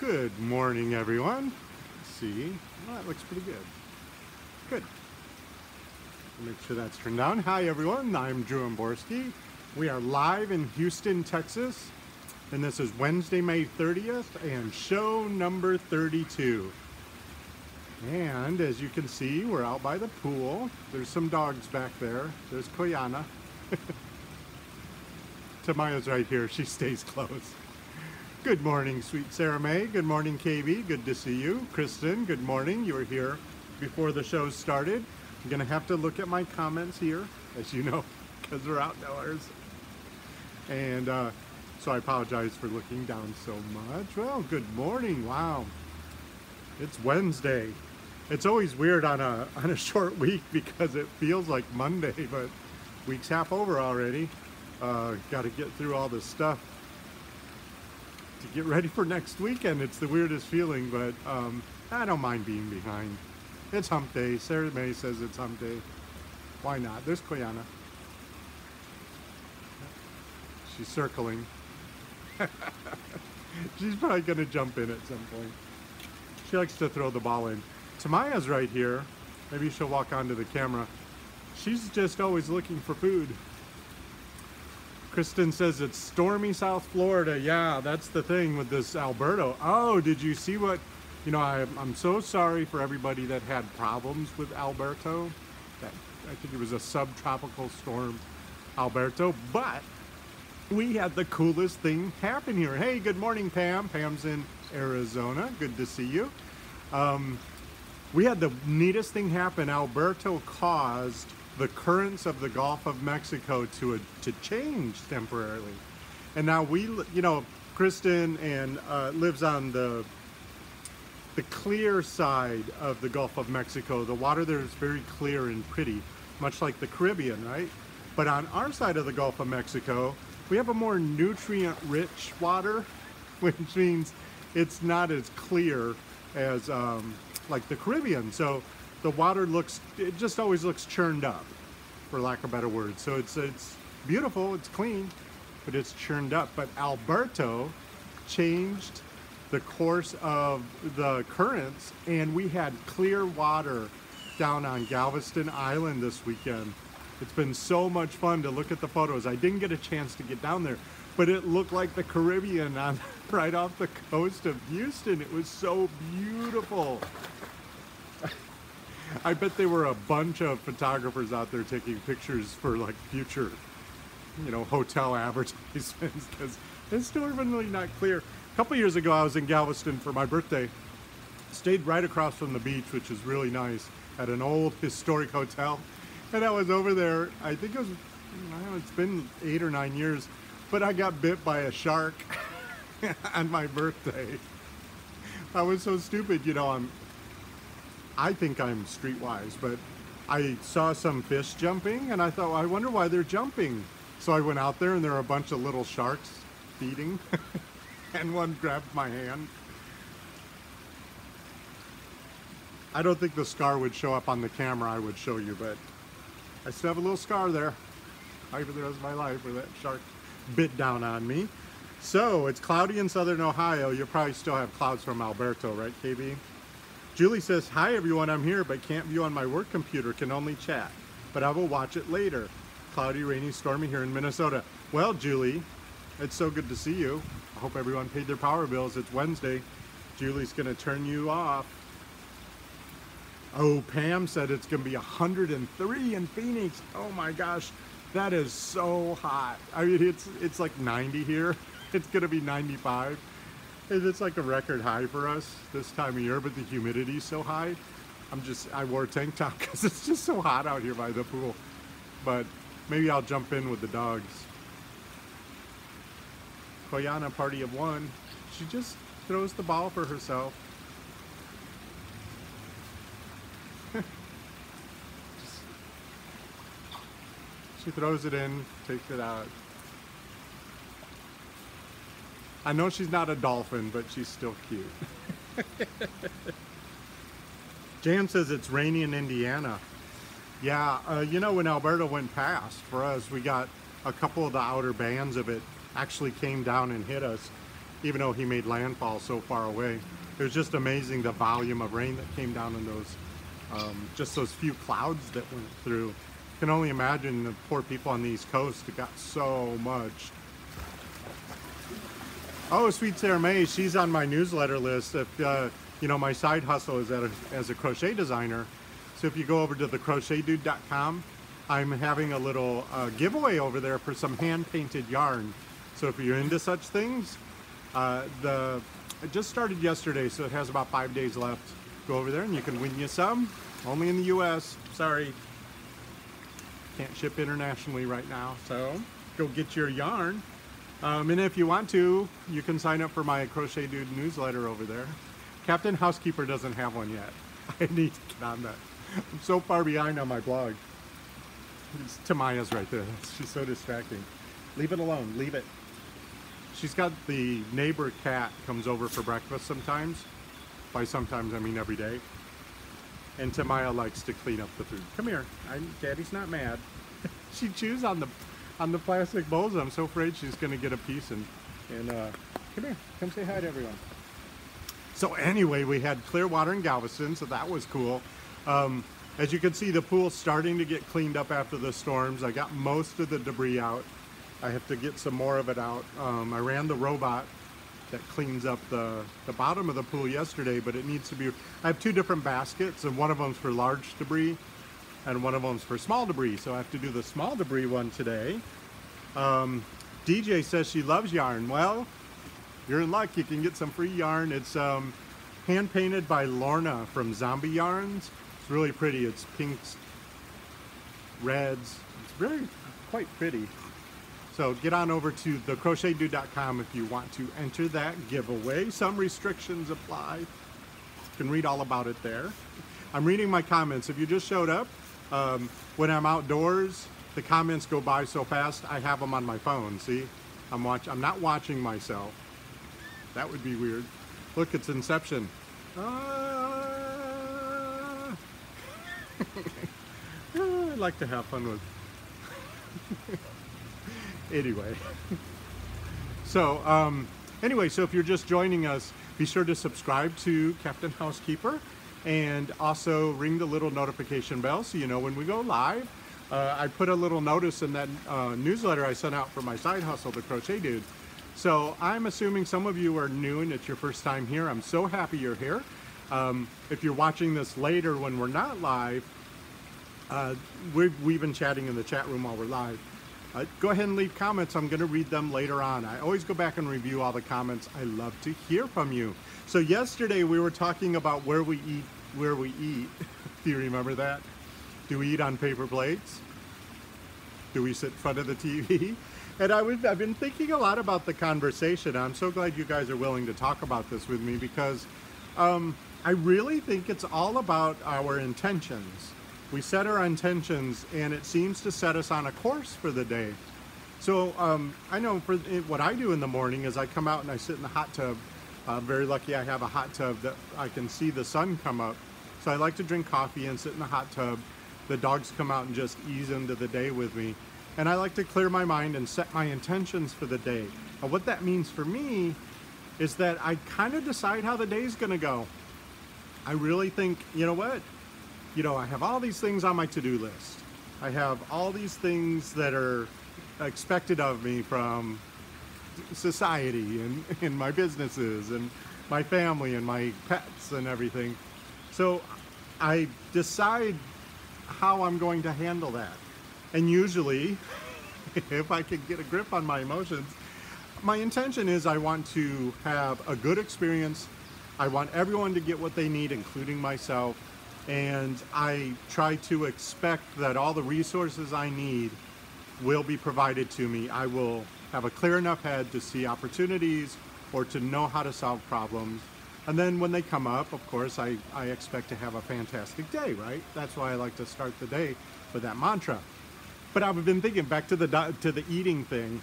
Good morning, everyone. Let's see. Well, that looks pretty good. Good. Make sure that's turned down. Hi, everyone. I'm Drew Amborski. We are live in Houston, Texas, and this is Wednesday, May 30th, and show number 32. And as you can see, we're out by the pool. There's some dogs back there. There's Koyana. Tamaya's right here. She stays close. Good morning, sweet Sarah May. Good morning, KB. Good to see you. Kristen, good morning. You were here before the show started. I'm going to have to look at my comments here, as you know, because we're outdoors. And so I apologize for looking down so much. Well, good morning. Wow. It's Wednesday. It's always weird on a short week because it feels like Monday, but week's half over already. Got to get through all this stuff to get ready for next weekend. It's the weirdest feeling, but I don't mind being behind. It's hump day. Sarah May says it's hump day. Why not? There's Koyana. She's circling. She's probably going to jump in at some point. She likes to throw the ball in. Tamaya's right here. Maybe she'll walk onto the camera. She's just always looking for food. Kristen says it's stormy South Florida. Yeah, that's the thing with this Alberto. Oh, did you see what, you know, I'm so sorry for everybody that had problems with Alberto. I think it was a subtropical storm, Alberto, but we had the coolest thing happen here. Hey, good morning, Pam. Pam's in Arizona. Good to see you. We had the neatest thing happen. Alberto caused the currents of the Gulf of Mexico to change temporarily. And now we, you know, Kristen and lives on the clear side of the Gulf of Mexico. The water there is very clear and pretty, much like the Caribbean, right? But on our side of the Gulf of Mexico, we have a more nutrient-rich water, which means it's not as clear as like the Caribbean. So the water it just always looks churned up, for lack of better words. So it's beautiful, it's clean, but it's churned up. But Alberto changed the course of the currents, and we had clear water down on Galveston Island this weekend. It's been so much fun to look at the photos. I didn't get a chance to get down there, but it looked like the Caribbean right off the coast of Houston. It was so beautiful. I bet there were a bunch of photographers out there taking pictures for like future, you know, hotel advertisements, because it's still really not clear. A couple years ago, I was in Galveston for my birthday. Stayed right across from the beach, which is really nice, at an old historic hotel. And I was over there, I think it was, I don't know, it's been 8 or 9 years, but I got bit by a shark on my birthday. I was so stupid, you know, I think I'm streetwise, but I saw some fish jumping and I thought, well, I wonder why they're jumping. So I went out there and there were a bunch of little sharks feeding and one grabbed my hand. I don't think the scar would show up on the camera I would show you, but I still have a little scar there. Probably for the rest of my life where that shark bit down on me. So it's cloudy in southern Ohio. You'll probably still have clouds from Alberto, right, KB? Julie says, hi everyone, I'm here, but can't view on my work computer, can only chat. But I will watch it later. Cloudy, rainy, stormy here in Minnesota. Well, Julie, it's so good to see you. I hope everyone paid their power bills. It's Wednesday. Julie's gonna turn you off. Oh, Pam said it's gonna be 103 in Phoenix. Oh my gosh, that is so hot. I mean, it's like 90 here. It's gonna be 95. It's like a record high for us this time of year, but the humidity's so high. I wore a tank top because it's just so hot out here by the pool. But maybe I'll jump in with the dogs. Koyana, party of one. She just throws the ball for herself. She throws it in, takes it out. I know she's not a dolphin, but she's still cute. Jan says it's rainy in Indiana. Yeah, you know, when Alberto went past, for us, we got a couple of the outer bands of it actually came down and hit us. even though he made landfall so far away. It was just amazing the volume of rain that came down in those, just those few clouds that went through. You can only imagine the poor people on the East Coast that got so much. Oh, Sweet Sarah May, she's on my newsletter list. If you know, my side hustle is as a crochet designer. So if you go over to thecrochetdude.com, I'm having a little giveaway over there for some hand-painted yarn. So if you're into such things, it just started yesterday, so it has about 5 days left. Go over there and you can win you some. Only in the US. Sorry. Can't ship internationally right now. So go get your yarn. And if you want to, you can sign up for my Crochet Dude newsletter over there. Captain Housekeeper doesn't have one yet. I need to get on that. I'm so far behind on my blog. It's Tamaya's right there. She's so distracting. Leave it alone. Leave it. She's got the neighbor cat comes over for breakfast sometimes. By sometimes, I mean every day. And Tamaya likes to clean up the food. Come here. Daddy's not mad. She chews on the plastic bowls. I'm so afraid she's going to get a piece. And come here. Come say hi to everyone. So anyway, we had clear water in Galveston, so that was cool. As you can see, the pool's starting to get cleaned up after the storms. I got most of the debris out. I have to get some more of it out. I ran the robot that cleans up the bottom of the pool yesterday, but it needs to be, I have two different baskets, and one of them's for large debris and one of them's for small debris. So I have to do the small debris one today. DJ says she loves yarn. Well, you're in luck. You can get some free yarn. It's hand painted by Lorna from Zombie Yarns. It's really pretty. It's pinks, reds. It's very quite pretty. So get on over to thecrochetdude.com if you want to enter that giveaway. Some restrictions apply. You can read all about it there. I'm reading my comments. If you just showed up, when I'm outdoors, the comments go by so fast, I have them on my phone. See, I'm not watching myself. That would be weird. Look, it's Inception. I like to have fun with. Anyway. So, anyway, so if you're just joining us, be sure to subscribe to Captain Housekeeper and also ring the little notification bell so you know when we go live. I put a little notice in that newsletter I sent out for my side hustle, The Crochet Dude. So I'm assuming some of you are new and it's your first time here. I'm so happy you're here. If you're watching this later when we're not live, we've been chatting in the chat room while we're live. Go ahead and leave comments. I'm going to read them later on. I always go back and review all the comments. I love to hear from you. So yesterday we were talking about where we eat. Do you remember that? Do we eat on paper plates? Do we sit in front of the TV? And I've been thinking a lot about the conversation. I'm so glad you guys are willing to talk about this with me because I really think it's all about our intentions. We set our intentions and it seems to set us on a course for the day. So I know for what I do in the morning is I come out and I sit in the hot tub. I'm very lucky I have a hot tub that I can see the sun come up. So I like to drink coffee and sit in the hot tub. The dogs come out and just ease into the day with me. And I like to clear my mind and set my intentions for the day. And what that means for me is that I kind of decide how the day's gonna go. I really think, you know what? You know, I have all these things on my to-do list. I have all these things that are expected of me from society and my businesses and my family and my pets and everything. So I decide how I'm going to handle that. And usually, if I can get a grip on my emotions, my intention is I want to have a good experience. I want everyone to get what they need, including myself. And I try to expect that all the resources I need will be provided to me. I will have a clear enough head to see opportunities or to know how to solve problems. And then when they come up, of course, I expect to have a fantastic day, right? That's why I like to start the day with that mantra. But I've been thinking back to the eating thing,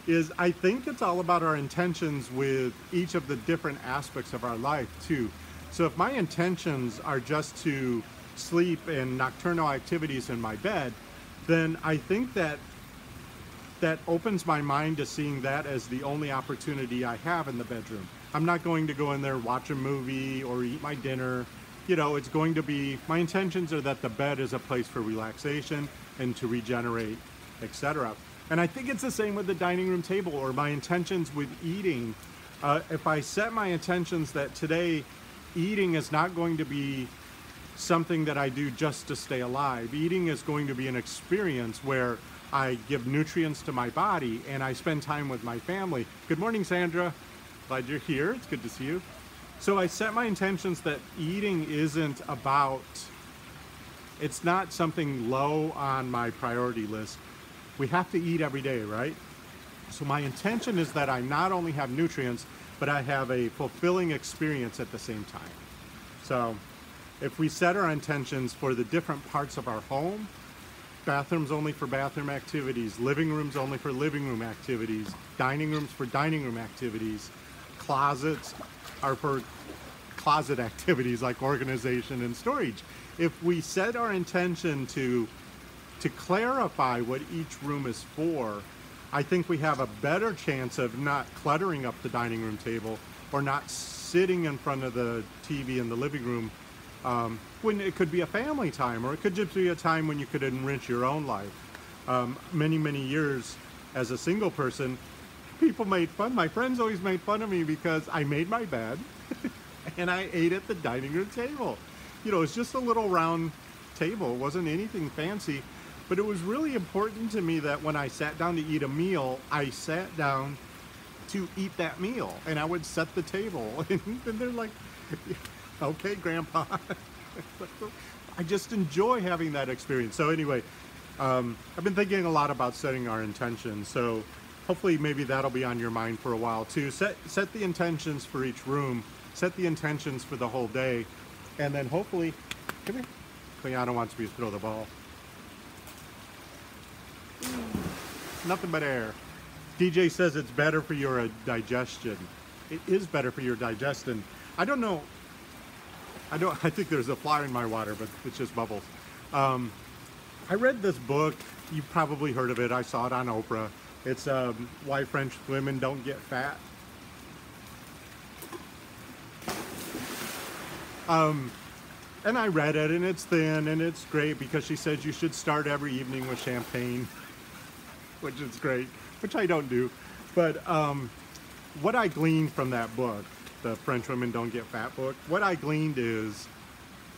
is I think it's all about our intentions with each of the different aspects of our life too. So if my intentions are just to sleep and nocturnal activities in my bed, then I think that that opens my mind to seeing that as the only opportunity I have in the bedroom. I'm not going to go in there, watch a movie or eat my dinner. You know, it's going to be, my intentions are that the bed is a place for relaxation and to regenerate, etc. And I think it's the same with the dining room table, or my intentions with eating. If I set my intentions that today eating is not going to be something that I do just to stay alive. Eating is going to be an experience where I give nutrients to my body and I spend time with my family. Good morning, Sandra. Glad you're here. It's good to see you. So I set my intentions that eating isn't about, it's not something low on my priority list. We have to eat every day, right? So my intention is that I not only have nutrients, but I have a fulfilling experience at the same time. So if we set our intentions for the different parts of our home, bathrooms only for bathroom activities, living rooms only for living room activities, dining rooms for dining room activities, closets are for closet activities like organization and storage. If we set our intention to clarify what each room is for, I think we have a better chance of not cluttering up the dining room table or not sitting in front of the TV in the living room when it could be a family time, or it could just be a time when you could enrich your own life. Many years as a single person, people made fun, my friends always made fun of me because I made my bed and I ate at the dining room table. You know, it's just a little round table. It wasn't anything fancy, but it was really important to me that when I sat down to eat a meal, I sat down to eat that meal, and I would set the table. And they're like, okay, Grandpa. I just enjoy having that experience. So anyway, I've been thinking a lot about setting our intentions. So hopefully maybe that'll be on your mind for a while too. Set the intentions for each room, set the intentions for the whole day, and then hopefully, come here. Cleana wants me to throw the ball. Nothing but air. DJ says it's better for your digestion. It is better for your digestion. I don't know. I think there's a fly in my water, but it's just bubbles. I read this book. You've probably heard of it. I saw it on Oprah. It's Why French Women Don't Get Fat. And I read it, and it's thin, and it's great because she says you should start every evening with champagne, which is great, which I don't do. But what I gleaned from that book, the French Women Don't Get Fat book, what I gleaned is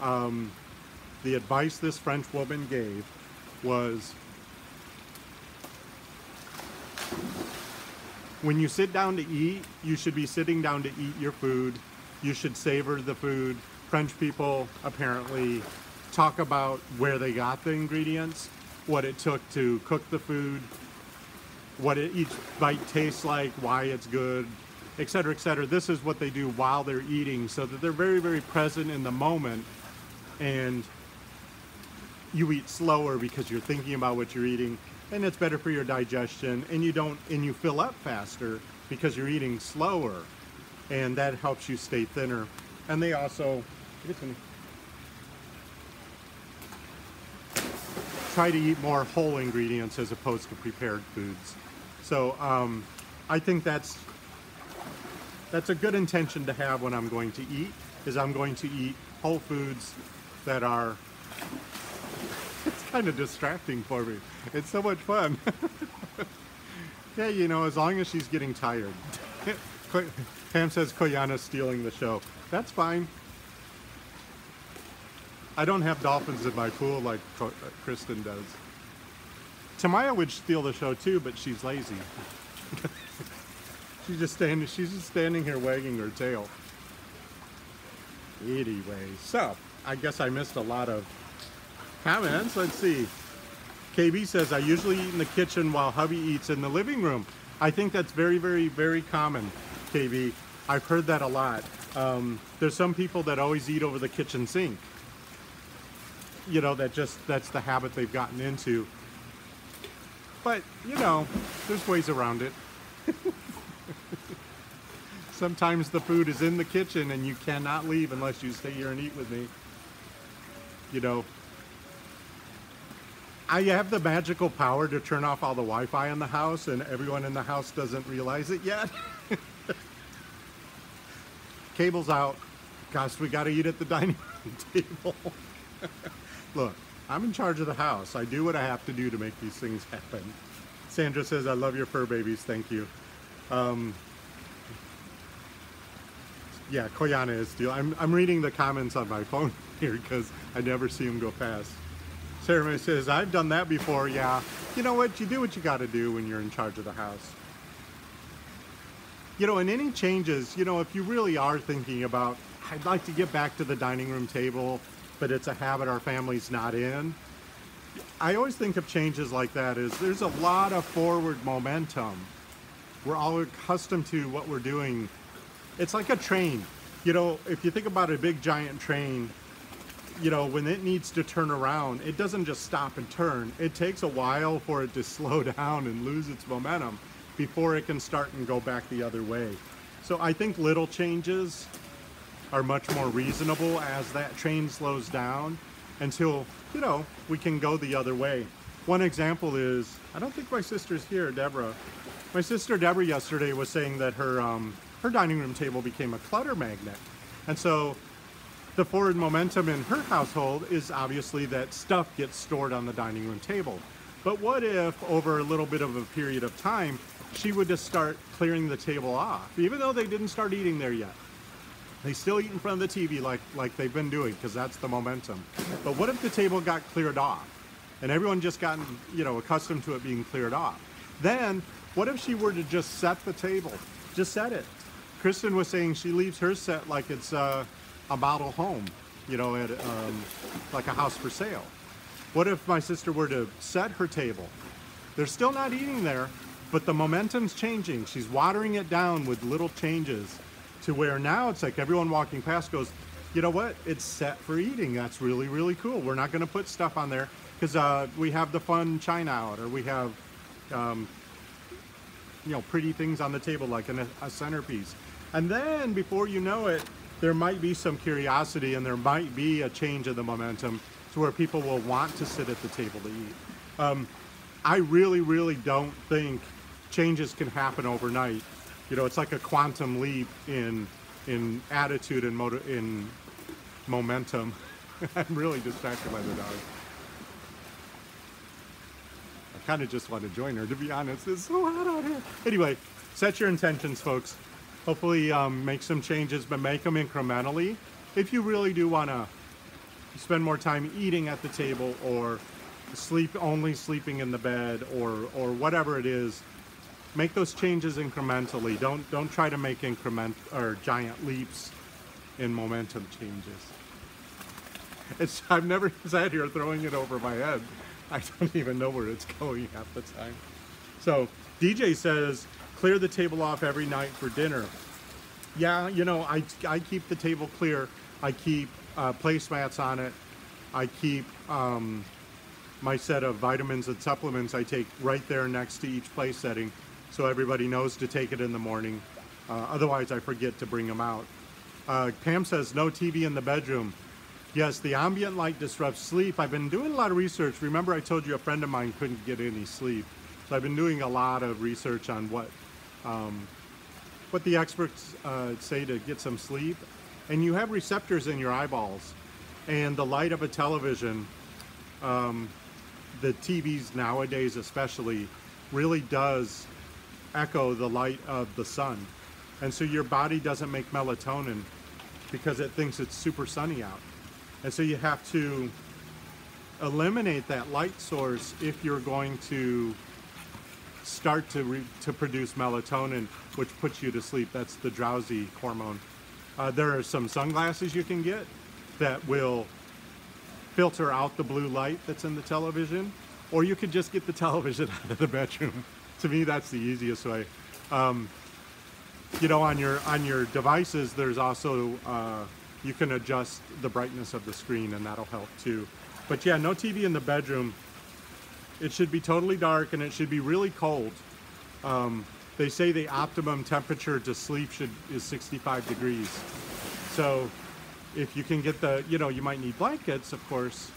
the advice this French woman gave was, when you sit down to eat, you should be sitting down to eat your food. You should savor the food. French people apparently talk about where they got the ingredients, what it took to cook the food, what each bite tastes like, why it's good, etc., etc. This is what they do while they're eating, so that they're very present in the moment, and you eat slower because you're thinking about what you're eating, and it's better for your digestion, and you fill up faster because you're eating slower, and that helps you stay thinner. And they also try to eat more whole ingredients as opposed to prepared foods. So I think that's a good intention to have when I'm going to eat, is I'm going to eat whole foods that are, it's kind of distracting for me. It's so much fun. Yeah, you know, as long as she's getting tired. Pam says Koyana's stealing the show. That's fine. I don't have dolphins in my pool like Kristen does. Tamaya would steal the show too, but she's lazy. She's just standing here wagging her tail. Anyway, so I guess I missed a lot of comments. Let's see. KB says, I usually eat in the kitchen while hubby eats in the living room. I think that's very common, KB. I've heard that a lot. There's some people that always eat over the kitchen sink. You know, that's the habit they've gotten into. But, you know, there's ways around it. Sometimes the food is in the kitchen and you cannot leave unless you stay here and eat with me. You know. I have the magical power to turn off all the Wi-Fi in the house, and everyone in the house doesn't realize it yet. Cable's out. Gosh, we got to eat at the dining room table. Look, I'm in charge of the house. I do what I have to do to make these things happen. Sandra says, I love your fur babies. Thank you. Yeah, Koyana is still. I'm reading the comments on my phone here because I never see them go past. Sarah May says, I've done that before. Yeah, you know what? You do what you got to do when you're in charge of the house. You know, and any changes, you know, if you really are thinking about, I'd like to get back to the dining room table, but it's a habit our family's not in. I always think of changes like that as there's a lot of forward momentum. We're all accustomed to what we're doing. It's like a train. You know, if you think about a big giant train, you know, when it needs to turn around, it doesn't just stop and turn. It takes a while for it to slow down and lose its momentum before it can start and go back the other way. So I think little changes are much more reasonable as that train slows down until, you know, we can go the other way. One example is, I don't think my sister's here, Deborah. My sister Deborah yesterday was saying that her dining room table became a clutter magnet. And so the forward momentum in her household is obviously that stuff gets stored on the dining room table. But what if over a little bit of a period of time, she would just start clearing the table off, even though they didn't start eating there yet. They still eat in front of the TV like they've been doing, because that's the momentum. But what if the table got cleared off and everyone just gotten, you know, accustomed to it being cleared off? Then what if she were to just set the table? Just set it. Kristen was saying she leaves her set like it's a model home, you know, at like a house for sale. What if my sister were to set her table? They're still not eating there, but the momentum's changing. She's watering it down with little changes to where now it's like everyone walking past goes, you know what? It's set for eating. That's really, really cool. We're not going to put stuff on there because we have the fun china out, or we have, you know, pretty things on the table like a centerpiece. And then before you know it, there might be some curiosity and there might be a change of the momentum to where people will want to sit at the table to eat. I really, really don't think changes can happen overnight. You know, it's like a quantum leap in attitude and in momentum. I'm really distracted by the dog. I kind of just want to join her, to be honest. It's so hot out here. Anyway, set your intentions, folks. Hopefully make some changes, but make them incrementally. If you really do want to spend more time eating at the table, or only sleeping in the bed, or whatever it is, make those changes incrementally. Don't try to make giant leaps in momentum changes. I've never sat here throwing it over my head. I don't even know where it's going half the time. So DJ says, clear the table off every night for dinner. Yeah, you know, I keep the table clear. I keep placemats on it. I keep my set of vitamins and supplements I take right there next to each place setting, so everybody knows to take it in the morning. Otherwise, I forget to bring them out. Pam says, no TV in the bedroom. Yes, the ambient light disrupts sleep. I've been doing a lot of research. Remember I told you a friend of mine couldn't get any sleep. So I've been doing a lot of research on what the experts say to get some sleep. And you have receptors in your eyeballs. And the light of a television, the TVs nowadays especially, really does echo the light of the sun. And so your body doesn't make melatonin because it thinks it's super sunny out. And so you have to eliminate that light source if you're going to start to produce melatonin, which puts you to sleep. That's the drowsy hormone. There are some sunglasses you can get that will filter out the blue light that's in the television, or you could just get the television out of the bedroom. To me, that's the easiest way. You know, on your devices, there's also you can adjust the brightness of the screen, and that'll help too. But yeah, no TV in the bedroom. It should be totally dark, and it should be really cold. They say the optimum temperature to sleep is 65 degrees. So if you can get you know, you might need blankets, of course,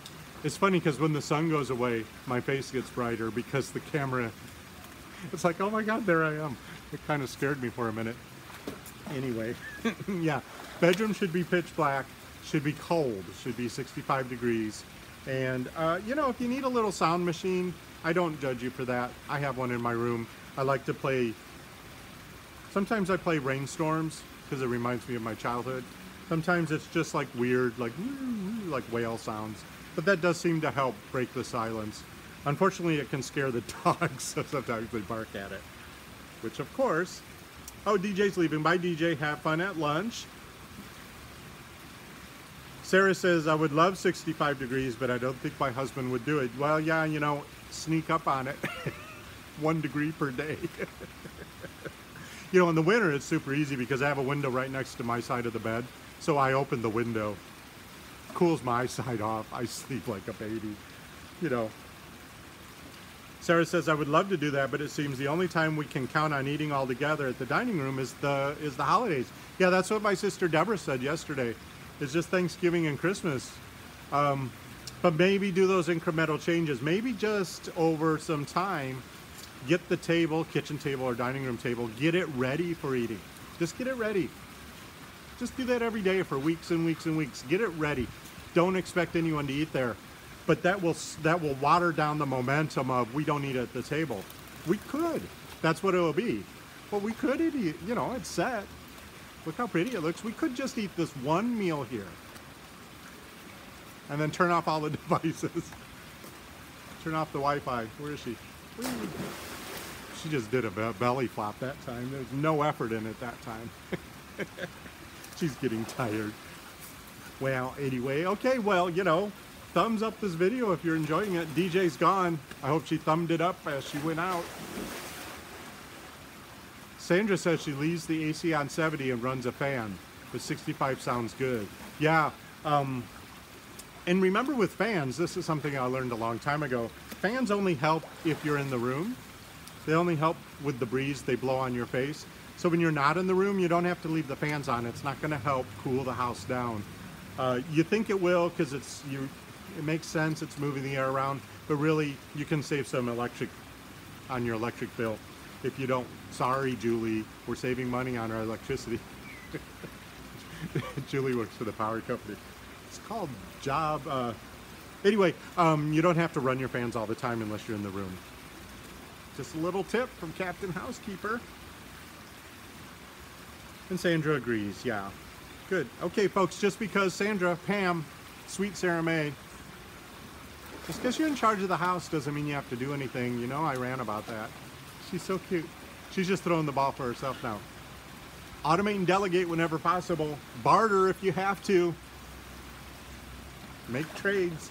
It's funny because when the sun goes away, my face gets brighter because the camera, it's like, oh my God, there I am. It kind of scared me for a minute. Anyway, yeah, bedroom should be pitch black, should be cold, should be 65 degrees. And, you know, if you need a little sound machine, I don't judge you for that. I have one in my room. I like to play, sometimes I play Rainstorms because it reminds me of my childhood. Sometimes it's just like weird, like whale sounds. But that does seem to help break the silence. Unfortunately, it can scare the dogs, so sometimes they bark at it. Which, of course, oh, DJ's leaving. Bye, DJ. Have fun at lunch. Sarah says, I would love 65 degrees, but I don't think my husband would do it. Well, yeah, you know, sneak up on it. 1 degree per day. You know, in the winter, it's super easy because I have a window right next to my side of the bed. So I open the window. Cools my side off. I sleep like a baby, you know. Sarah says, I would love to do that, but it seems the only time we can count on eating all together at the dining room is the holidays. Yeah, that's what my sister Deborah said yesterday. It's just Thanksgiving and Christmas. But maybe do those incremental changes. Maybe just over some time, get the table, kitchen table or dining room table, get it ready for eating. Just get it ready. Just do that every day for weeks and weeks and weeks. Get it ready. Don't expect anyone to eat there. But that will water down the momentum of we don't eat at the table. We could. That's what it will be. But we could eat, you know, it's set. Look how pretty it looks. We could just eat this one meal here. And then turn off all the devices. Turn off the Wi-Fi. Where is she? She just did a belly flop that time. There's no effort in it that time. She's getting tired. Well, anyway, okay, well, you know, thumbs up this video if you're enjoying it. DJ's gone. I hope she thumbed it up as she went out. Sandra says she leaves the AC on 70 and runs a fan, but 65 sounds good. Yeah, and remember with fans, this is something I learned a long time ago. Fans only help if you're in the room. They only help with the breeze they blow on your face. So when you're not in the room, you don't have to leave the fans on. It's not going to help cool the house down. You think it will because it makes sense. It's moving the air around, but really you can save some electric on your electric bill if you don't. Sorry, Julie, we're saving money on our electricity. Julie works for the power company. It's called job. Anyway, you don't have to run your fans all the time unless you're in the room. Just a little tip from Captain Housekeeper. And Sandra agrees, yeah. Good. Okay, folks, just because Sandra, Pam, sweet Sarah May, just because you're in charge of the house doesn't mean you have to do anything. You know, I ran about that. She's so cute. She's just throwing the ball for herself now. Automate and delegate whenever possible. Barter if you have to. Make trades.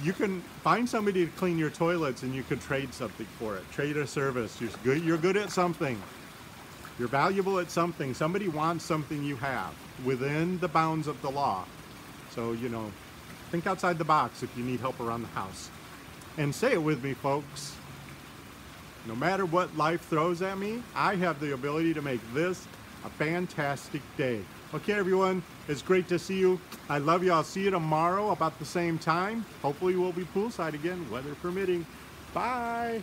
You can find somebody to clean your toilets and you could trade something for it. Trade a service. You're good at something. You're valuable at something. Somebody wants something you have within the bounds of the law. So, you know, think outside the box if you need help around the house. And say it with me, folks. No matter what life throws at me, I have the ability to make this a fantastic day. Okay, everyone, it's great to see you. I love you. I'll see you tomorrow about the same time. Hopefully we'll be poolside again, weather permitting. Bye.